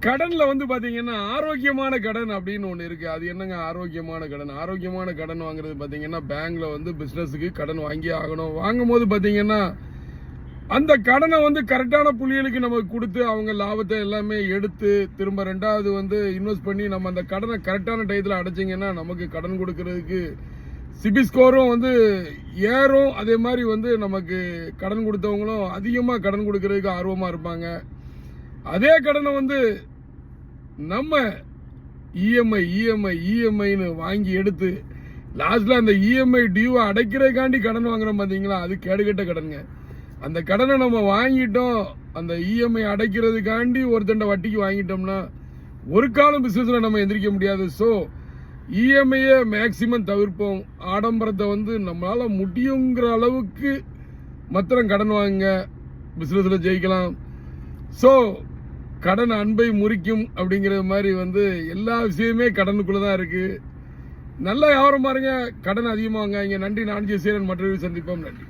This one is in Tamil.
கடன்ல வந்து பாத்தீங்கன்னா ஆரோக்கியமான கடன் அப்படின்னு ஒண்ணு இருக்கு. அது என்னங்க ஆரோக்கியமான கடன்? ஆரோக்கியமான கடன் வாங்குறது பாத்தீங்கன்னா பேங்க்ல வந்து பிசினஸுக்கு கடன் வாங்கி ஆகணும். வாங்கும் போது பாத்தீங்கன்னா அந்த கடனை வந்து கரெக்டான புள்ளிகளுக்கு நமக்கு கொடுத்து அவங்க லாபத்தை எல்லாமே எடுத்து திரும்ப ரெண்டாவது வந்து இன்வெஸ்ட் பண்ணி நம்ம அந்த கடனை கரெக்டான டயத்தில் அடைச்சிங்கன்னா நமக்கு கடன் கொடுக்கறதுக்கு சிபில் ஸ்கோரும் வந்து ஏறும். அதே மாதிரி வந்து நமக்கு கடன் கொடுத்தவங்களும் அதிகமாக கடன் கொடுக்கறதுக்கு ஆர்வமாக இருப்பாங்க. அதே கடனை வந்து நம்ம இஎம்ஐன்னு வாங்கி எடுத்து லாஸ்ட்ல அந்த இஎம்ஐ டியூவை அடைக்கிறதுக்காண்டி கடன் வாங்குறோம் பார்த்தீங்களா, அது கேடுகட்ட கடனுங்க. அந்த கடனை நம்ம வாங்கிட்டோம், அந்த இஎம்ஐ அடைக்கிறதுக்காண்டி ஒருத்தண்ட வட்டிக்கு வாங்கிட்டோம்னா ஒரு காலம் பிசினஸ்ல நம்ம எந்திரிக்க முடியாது. ஸோ இஎம்ஐயை மேக்சிமம் தவிர்ப்போம். ஆடம்பரத்தை வந்து நம்மளால முடியுங்கிற அளவுக்கு மாத்திரம் கடன் வாங்க, பிசினஸ்ல ஜெயிக்கலாம். ஸோ கடன் அன்பை முறிக்கும் அப்படிங்கிற மாதிரி வந்து எல்லா விஷயமே கடனுக்குள்ளதான் இருக்கு. நல்ல வியாபாரம் பாருங்க, கடன் அதிகமாக வாங்க. நன்றி. நான் ஜெயசீலன். மற்றொரு சந்திப்போம். நன்றி.